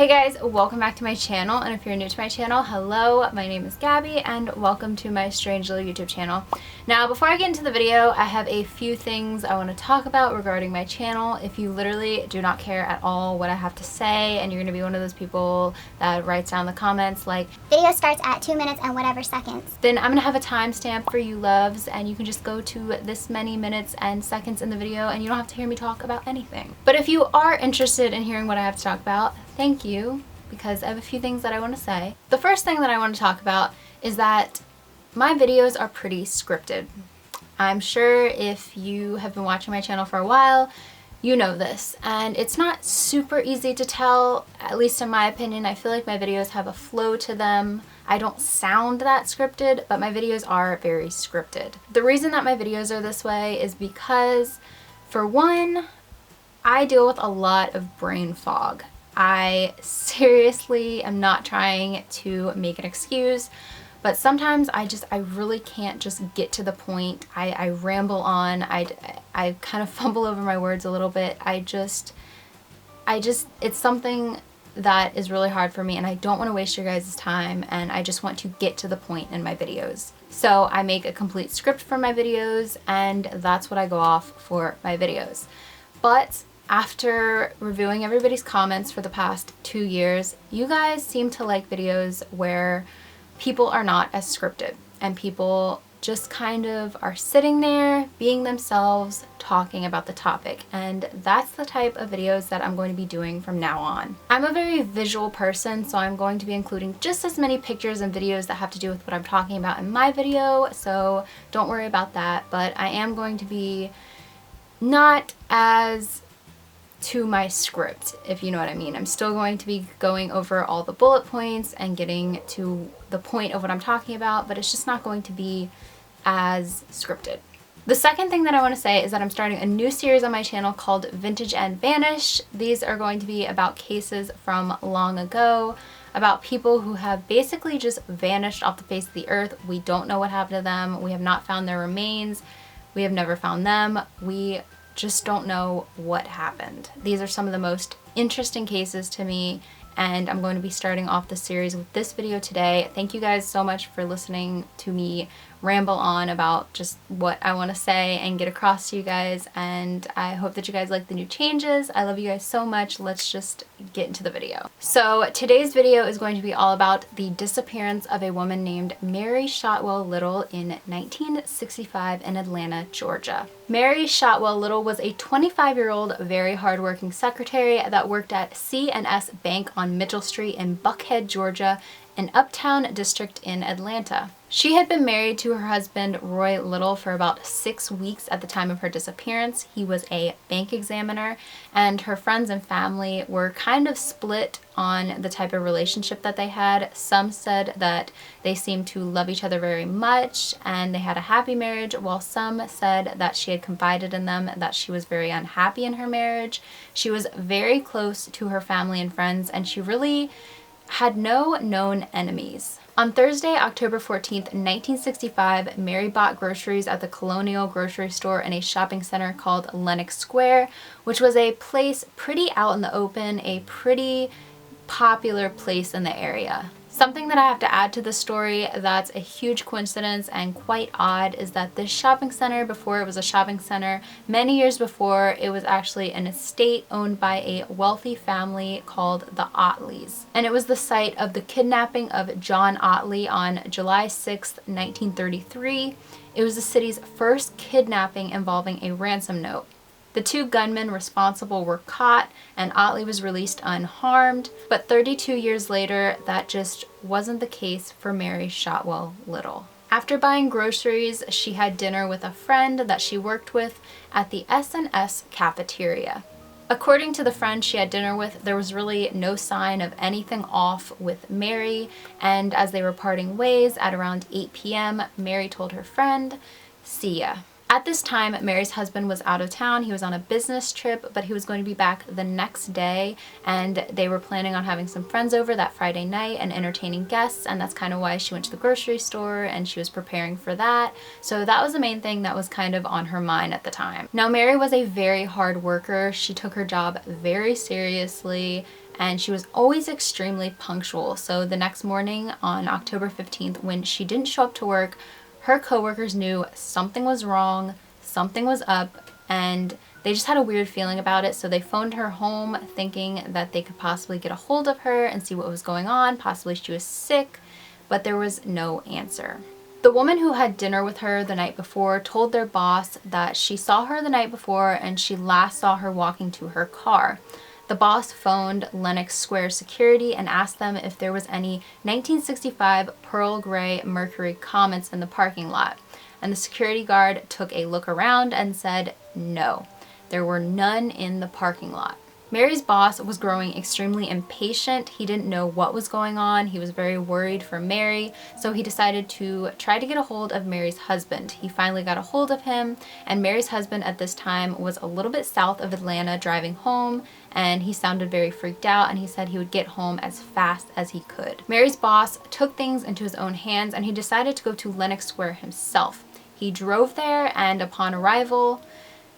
Hey guys, welcome back to my channel, and if you're new to my channel, hello, my name is Gabby and welcome to my strange little YouTube channel. Now before I get into the video, I have a few things I want to talk about regarding my channel. If you literally do not care at all what I have to say and you're going to be one of those people that writes down the comments like video starts at 2 minutes and whatever seconds, then I'm going to have a timestamp for you loves, and you can just go to this many minutes and seconds in the video and you don't have to hear me talk about anything. But if you are interested in hearing what I have to talk about, thank you, because I have a few things that I want to say. The first thing that I want to talk about is that my videos are pretty scripted. I'm sure if you have been watching my channel for a while, you know this, and it's not super easy to tell, at least in my opinion. I feel like my videos have a flow to them. I don't sound that scripted, but my videos are very scripted. The reason that my videos are this way is because, for one, I deal with a lot of brain fog. I seriously am not trying to make an excuse, but sometimes I really can't just get to the point. I ramble on. I kind of fumble over my words a little bit. It's something that is really hard for me, and I don't want to waste your guys' time, and I just want to get to the point in my videos. So I make a complete script for my videos, and that's what I go off for my videos. But after reviewing everybody's comments for the past 2 years, you guys seem to like videos where people are not as scripted and people just kind of are sitting there being themselves, talking about the topic, and that's the type of videos that I'm going to be doing from now on. I'm a very visual person, so I'm going to be including just as many pictures and videos that have to do with what I'm talking about in my video, so don't worry about that. But I am going to be not as to my script, if you know what I mean. I'm still going to be going over all the bullet points and getting to the point of what I'm talking about, but it's just not going to be as scripted. The second thing that I want to say is that I'm starting a new series on my channel called Vintage and Vanish. These are going to be about cases from long ago, about people who have basically just vanished off the face of the earth. We don't know what happened to them. We have not found their remains. We have never found them. We just don't know what happened. These are some of the most interesting cases to me, and I'm going to be starting off the series with this video today. Thank you guys so much for listening to me ramble on about just what I want to say and get across to you guys, and I hope that you guys like the new changes. I love you guys so much. Let's just get into the video. So today's video is going to be all about the disappearance of a woman named Mary Shotwell Little in 1965 in Atlanta, Georgia. Mary Shotwell Little was a 25-year-old, very hardworking secretary that worked at C&S Bank on Mitchell Street in Buckhead, Georgia, an uptown district in Atlanta. She had been married to her husband, Roy Little, for about 6 weeks at the time of her disappearance. He was a bank examiner, and her friends and family were kind of split on the type of relationship that they had. Some said that they seemed to love each other very much and they had a happy marriage, while some said that she had confided in them that she was very unhappy in her marriage. She was very close to her family and friends, and she really had no known enemies. On Thursday, October 14th, 1965, Mary bought groceries at the Colonial grocery store in a shopping center called Lenox Square, which was a place pretty out in the open, a pretty popular place in the area. Something that I have to add to the story that's a huge coincidence and quite odd is that this shopping center, before it was a shopping center, many years before, it was actually an estate owned by a wealthy family called the Ottleys. And it was the site of the kidnapping of John Ottley on July 6th, 1933. It was the city's first kidnapping involving a ransom note. The 2 gunmen responsible were caught, and Ottley was released unharmed, but 32 years later, that just wasn't the case for Mary Shotwell Little. After buying groceries, she had dinner with a friend that she worked with at the S&S cafeteria. According to the friend she had dinner with, there was really no sign of anything off with Mary, and as they were parting ways at around 8 p.m., Mary told her friend, "See ya." At this time, Mary's husband was out of town. He was on a business trip, but he was going to be back the next day, and they were planning on having some friends over that Friday night and entertaining guests, and that's kind of why she went to the grocery store and she was preparing for that. So that was the main thing that was kind of on her mind at the time. Now, Mary was a very hard worker. She took her job very seriously, and she was always extremely punctual. So the next morning on October 15th, when she didn't show up to work, her coworkers knew something was wrong, something was up, and they just had a weird feeling about it. So they phoned her home thinking that they could possibly get a hold of her and see what was going on. Possibly she was sick, but there was no answer. The woman who had dinner with her the night before told their boss that she saw her the night before and she last saw her walking to her car. The boss phoned Lenox Square security and asked them if there was any 1965 Pearl Gray Mercury Comets in the parking lot. And the security guard took a look around and said no, there were none in the parking lot. Mary's boss was growing extremely impatient. He didn't know what was going on. He was very worried for Mary, so he decided to try to get a hold of Mary's husband. He finally got a hold of him, and Mary's husband at this time was a little bit south of Atlanta driving home, and he sounded very freaked out, and he said he would get home as fast as he could. Mary's boss took things into his own hands, and he decided to go to Lenox Square himself. He drove there, and upon arrival,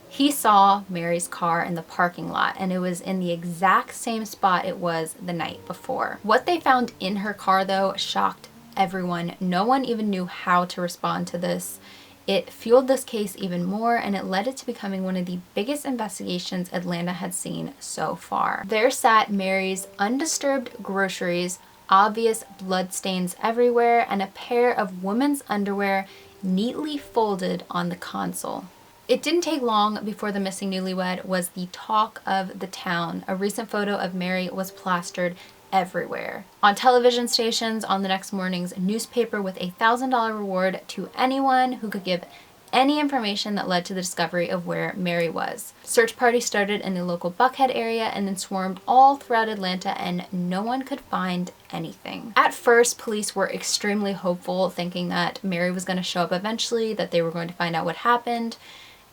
he saw Mary's car in the parking lot, and it was in the exact same spot it was the night before. What they found in her car, though, shocked everyone. No one even knew how to respond to this. It fueled this case even more, and it led it to becoming one of the biggest investigations Atlanta had seen so far. There sat Mary's undisturbed groceries, obvious blood stains everywhere, and a pair of women's underwear neatly folded on the console. It didn't take long before the missing newlywed was the talk of the town. A recent photo of Mary was plastered everywhere. On television stations, on the next morning's newspaper, with a $1,000 reward to anyone who could give any information that led to the discovery of where Mary was. Search parties started in the local Buckhead area and then swarmed all throughout Atlanta, and no one could find anything. At first, police were extremely hopeful, thinking that Mary was going to show up eventually, that they were going to find out what happened.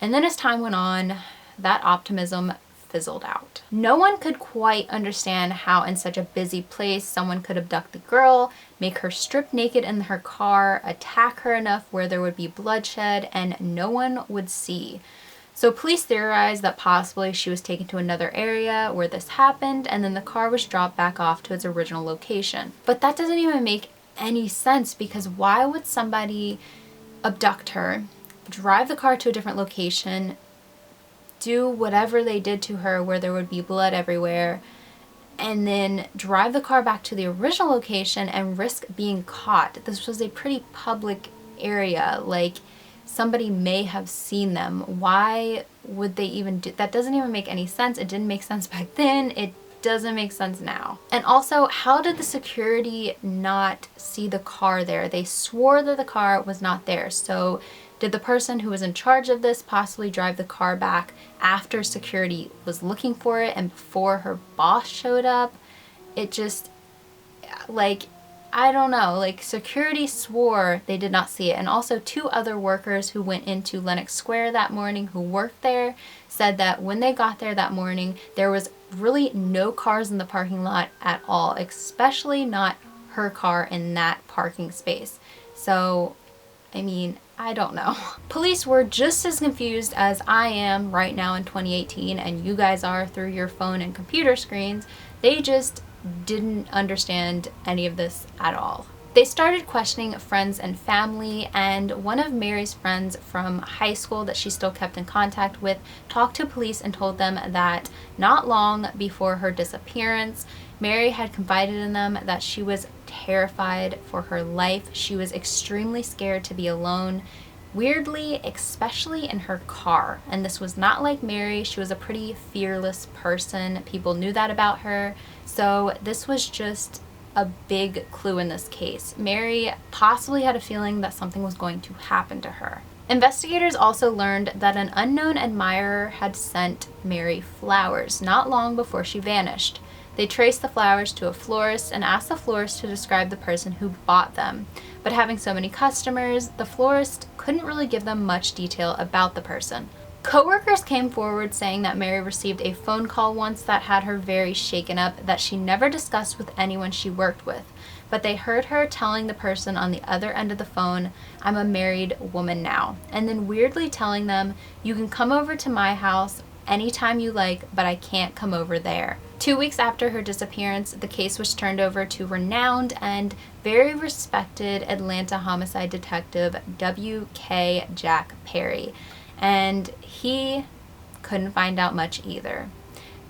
And then as time went on, that optimism fizzled out. No one could quite understand how in such a busy place someone could abduct the girl, make her strip naked in her car, attack her enough where there would be bloodshed, and no one would see. So police theorized that possibly she was taken to another area where this happened, and then the car was dropped back off to its original location. But that doesn't even make any sense, because why would somebody abduct her, drive the car to a different location, do whatever they did to her where there would be blood everywhere, and then drive the car back to the original location and risk being caught? This was a pretty public area. Like, somebody may have seen them. Why would they even do that? Doesn't even make any sense. It didn't make sense back then. It doesn't make sense now. And also, how did the security not see the car there? They swore that the car was not there. So did the person who was in charge of this possibly drive the car back after security was looking for it and before her boss showed up? It just, like, I don't know, like, security swore they did not see it. And also, 2 other workers who went into Lenox Square that morning who worked there said that when they got there that morning, there was really no cars in the parking lot at all, especially not her car in that parking space. So, I mean, I don't know. Police were just as confused as I am right now in 2018, and you guys are through your phone and computer screens. They just didn't understand any of this at all. They started questioning friends and family, and one of Mary's friends from high school that she still kept in contact with talked to police and told them that not long before her disappearance, Mary had confided in them that she was terrified for her life. She was extremely scared to be alone, weirdly, especially in her car. And this was not like Mary. She was a pretty fearless person. People knew that about her. So this was just a big clue in this case. Mary possibly had a feeling that something was going to happen to her. Investigators also learned that an unknown admirer had sent Mary flowers not long before she vanished. They traced the flowers to a florist and asked the florist to describe the person who bought them. But having so many customers, the florist couldn't really give them much detail about the person. Coworkers came forward saying that Mary received a phone call once that had her very shaken up, that she never discussed with anyone she worked with. But they heard her telling the person on the other end of the phone, "I'm a married woman now," and then weirdly telling them, "You can come over to my house anytime you like, but I can't come over there." 2 weeks after her disappearance, the case was turned over to renowned and very respected Atlanta homicide detective W.K. Jack Perry, and he couldn't find out much either.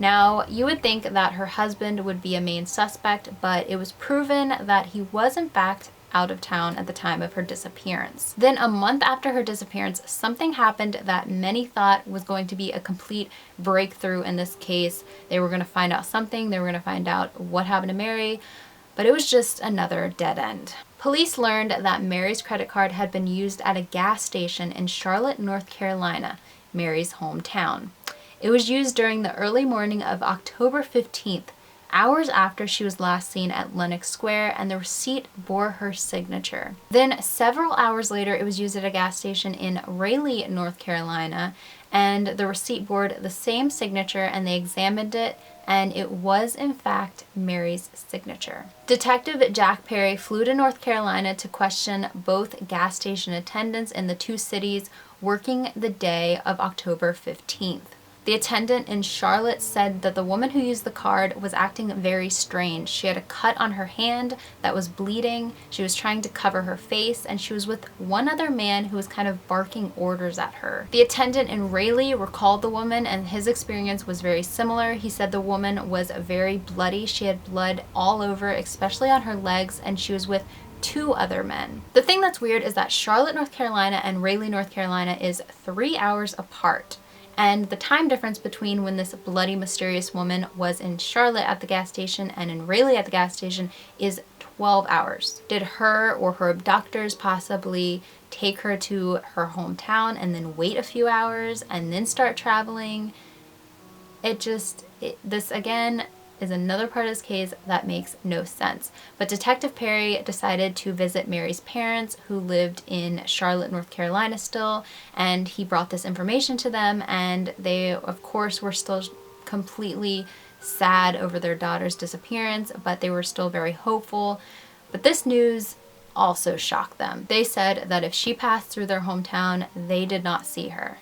Now, you would think that her husband would be a main suspect, but it was proven that he was in fact out of town at the time of her disappearance. Then a month after her disappearance, something happened that many thought was going to be a complete breakthrough in this case. They were going to find out something, they were going to find out what happened to Mary, but it was just another dead end. Police learned that Mary's credit card had been used at a gas station in Charlotte, North Carolina, Mary's hometown. It was used during the early morning of October 15th, hours after she was last seen at Lenox Square, and the receipt bore her signature. Then several hours later, it was used at a gas station in Raleigh, North Carolina, and the receipt bore the same signature, and they examined it, and it was in fact Mary's signature. Detective Jack Perry flew to North Carolina to question both gas station attendants in the two cities working the day of October 15th. The attendant in Charlotte said that the woman who used the card was acting very strange. She had a cut on her hand that was bleeding, she was trying to cover her face, and she was with one other man who was kind of barking orders at her. The attendant in Raleigh recalled the woman, and his experience was very similar. He said the woman was very bloody. She had blood all over, especially on her legs, and she was with two other men. The thing that's weird is that Charlotte, North Carolina and Raleigh, North Carolina is 3 hours apart. And the time difference between when this bloody, mysterious woman was in Charlotte at the gas station and in Raleigh at the gas station is 12 hours. Did her or her abductors possibly take her to her hometown and then wait a few hours and then start traveling? This again is another part of this case that makes no sense. But Detective Perry decided to visit Mary's parents, who lived in Charlotte, North Carolina still, and he brought this information to them, and they of course were still completely sad over their daughter's disappearance, but they were still very hopeful. But this news also shocked them. They said that if she passed through their hometown, they did not see her.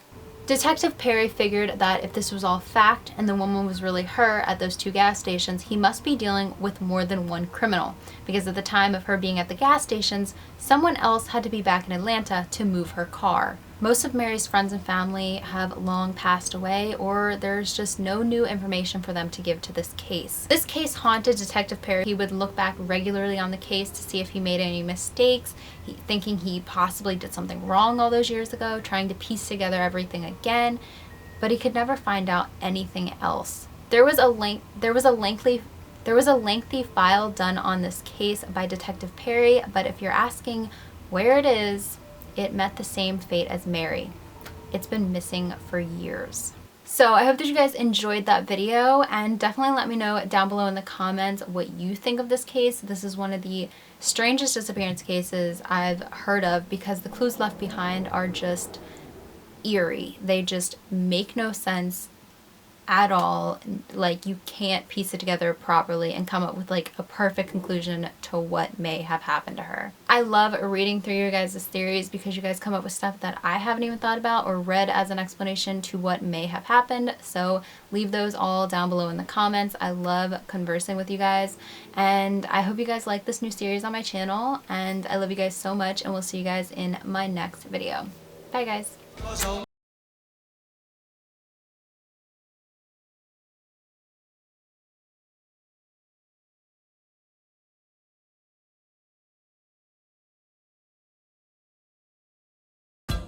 Detective Perry figured that if this was all fact and the woman was really her at those two gas stations, he must be dealing with more than one criminal, because at the time of her being at the gas stations, someone else had to be back in Atlanta to move her car. Most of Mary's friends and family have long passed away, or there's just no new information for them to give to this case. This case haunted Detective Perry. He would look back regularly on the case to see if he made any mistakes, thinking he possibly did something wrong all those years ago, trying to piece together everything again, but he could never find out anything else. There was a lengthy file done on this case by Detective Perry, but if you're asking where it is, it met the same fate as Mary. It's been missing for years. So I hope that you guys enjoyed that video, and definitely let me know down below in the comments what you think of this case. This is one of the strangest disappearance cases I've heard of, because the clues left behind are just eerie. They just make no sense at all. Like, you can't piece it together properly and come up with like a perfect conclusion to what may have happened to her. I love reading through your guys' theories, because you guys come up with stuff that I haven't even thought about or read as an explanation to what may have happened. So leave those all down below in the comments. I love conversing with you guys, and I hope you guys like this new series on my channel, and I love you guys so much, and we'll see you guys in my next video. Bye guys.